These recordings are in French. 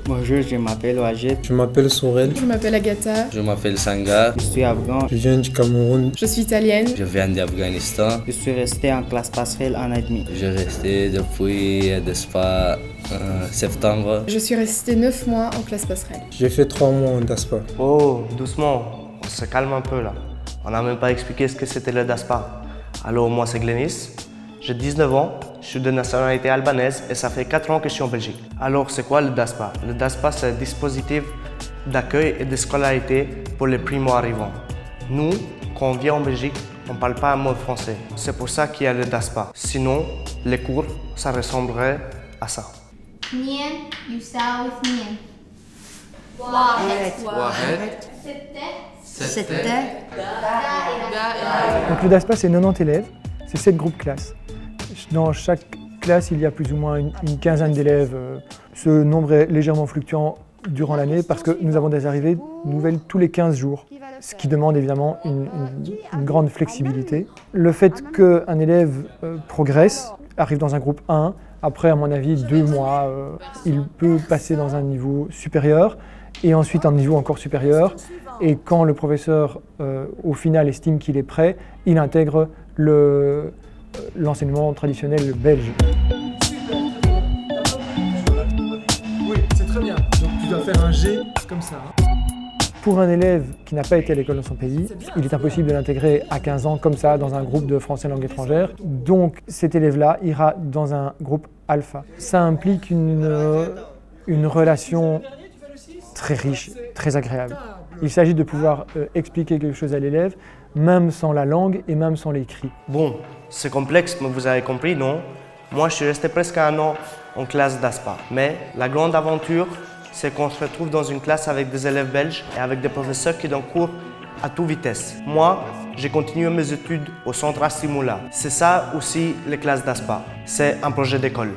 Bonjour, je m'appelle Wajid. Je m'appelle Sorel. Je m'appelle Agatha. Je m'appelle Sangar. Je suis afghan. Je viens du Cameroun. Je suis italienne. Je viens d'Afghanistan. Je suis resté en classe passerelle un an et demi. Je suis resté depuis septembre. Je suis restée 9 mois en classe passerelle. J'ai fait 3 mois en DASPA. Oh, doucement, on se calme un peu là. On n'a même pas expliqué ce que c'était le DASPA. Alors moi c'est Glenis, j'ai 19 ans, je suis de nationalité albanaise et ça fait 4 ans que je suis en Belgique. Alors c'est quoi le DASPA? Le DASPA c'est un dispositif d'accueil et de scolarité pour les primo-arrivants. Nous, quand on vient en Belgique, on ne parle pas un mot français. C'est pour ça qu'il y a le DASPA. Sinon, les cours, ça ressemblerait à ça. اثنين يساوي اثنين واحد ستة Donc le DASPA, c'est 90 élèves, c'est 7 groupes classes. Dans chaque classe, il y a plus ou moins une quinzaine d'élèves. Ce nombre est légèrement fluctuant durant l'année parce que nous avons des arrivées nouvelles tous les 15 jours, ce qui demande évidemment une grande flexibilité. Le fait qu'un élève progresse, arrive dans un groupe 1, après, à mon avis, 2 mois, il peut passer dans un niveau supérieur et ensuite un niveau encore supérieur. Et quand le professeur, au final, estime qu'il est prêt, il intègre l'enseignement traditionnel belge. Oui, c'est très bien. Donc tu dois faire un G comme ça. Pour un élève qui n'a pas été à l'école dans son pays, il est impossible de l'intégrer à 15 ans comme ça dans un groupe de français langue étrangère. Donc cet élève-là ira dans un groupe alpha. Ça implique une relation très riche, très agréable. Il s'agit de pouvoir expliquer quelque chose à l'élève, même sans la langue et même sans l'écrit. Bon, c'est complexe, mais vous avez compris, non? Moi, je suis resté presque 1 an en classe d'ASPA. Mais la grande aventure, c'est qu'on se retrouve dans une classe avec des élèves belges et avec des professeurs qui donnent cours à toute vitesse. Moi, j'ai continué mes études au centre Astimula. C'est ça aussi les classes d'ASPA. C'est un projet d'école.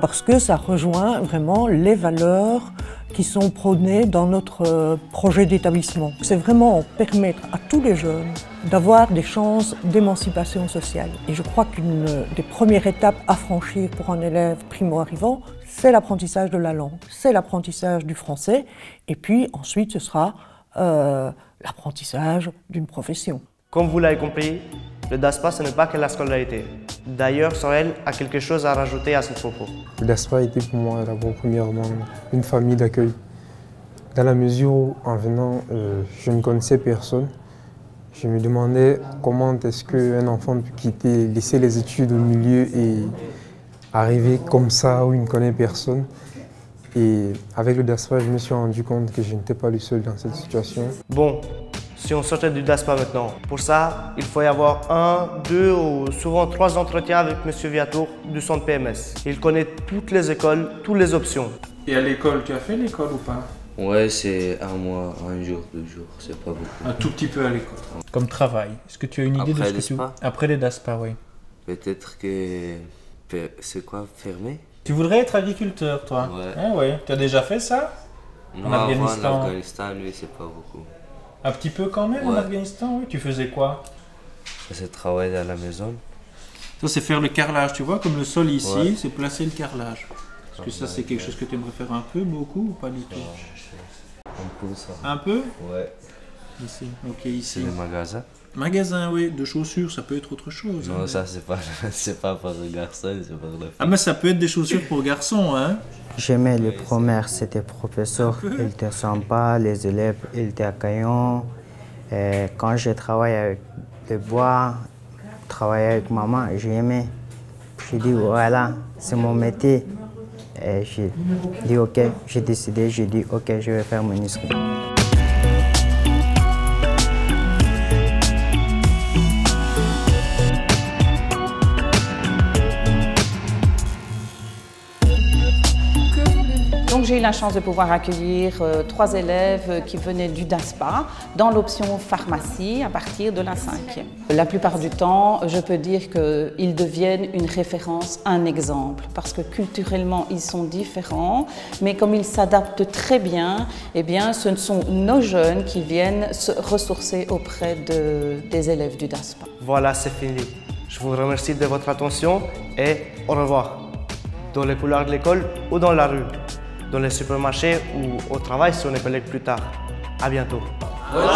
Parce que ça rejoint vraiment les valeurs qui sont prônées dans notre projet d'établissement. C'est vraiment permettre à tous les jeunes d'avoir des chances d'émancipation sociale. Et je crois qu'une des premières étapes à franchir pour un élève primo-arrivant, c'est l'apprentissage de la langue, c'est l'apprentissage du français, et puis ensuite ce sera l'apprentissage d'une profession. Comme vous l'avez compris, le DASPA, ce n'est pas que la scolarité. D'ailleurs, Sorel a quelque chose à rajouter à ce propos. Le DASPA était pour moi d'abord premièrement une famille d'accueil. Dans la mesure où, en venant, je ne connaissais personne, je me demandais comment est-ce qu'un enfant peut quitter, laisser les études au milieu et arriver comme ça où il ne connaît personne. Et avec le DASPA, je me suis rendu compte que je n'étais pas le seul dans cette situation. Bon, si on sortait du DASPA maintenant, pour ça, il faut y avoir 1, 2 ou souvent 3 entretiens avec M. Viatour du centre PMS. Il connaît toutes les écoles, toutes les options. Et à l'école, tu as fait l'école ou pas? Ouais, c'est 1 mois, 1 jour, 2 jours, c'est pas beaucoup. Un tout petit peu à l'école. Comme travail, est-ce que tu as une idée Après de ce que tu... DASPA? Après les DASPA, oui. Peut-être que... C'est quoi, fermé? Tu voudrais être agriculteur, toi? Ouais. Ah ouais. Tu as déjà fait ça? Non, En Afghanistan. en Afghanistan, lui, c'est pas beaucoup. Un petit peu quand même en Ouais. Afghanistan, oui. Tu faisais quoi? C'est travailler à la maison. Ça, c'est faire le carrelage, tu vois, comme le sol ici, Ouais. c'est placer le carrelage. Est-ce que ça, c'est quelque chose que tu aimerais faire un peu, beaucoup ou pas du tout? Un peu ça. Un peu? Ouais. Ici, ok, C'est ici. le magasin. Magasin, oui, de chaussures, ça peut être autre chose. Non, hein. ça, c'est pas, c'est pas pour le garçon, c'est pour la fille. Ah, mais ça peut être des chaussures pour garçons, hein? J'aimais les premières, c'était professeur, il était sympa, les élèves, ils étaient accueillants. Et quand j'ai travaillé avec le bois, travaillé avec maman, j'ai aimé. J'ai dit voilà, c'est mon métier. Et j'ai dit ok, j'ai décidé, j'ai dit ok, je vais faire menuiserie. Donc j'ai eu la chance de pouvoir accueillir 3 élèves qui venaient du DASPA dans l'option pharmacie à partir de la 5e. La plupart du temps, je peux dire qu'ils deviennent une référence, un exemple, parce que culturellement ils sont différents, mais comme ils s'adaptent très bien, eh bien ce sont nos jeunes qui viennent se ressourcer auprès des élèves du DASPA. Voilà, c'est fini. Je vous remercie de votre attention et au revoir. Dans les couloirs de l'école ou dans la rue. dans les supermarchés ou au travail si on est collègues plus tard. À bientôt. Bonne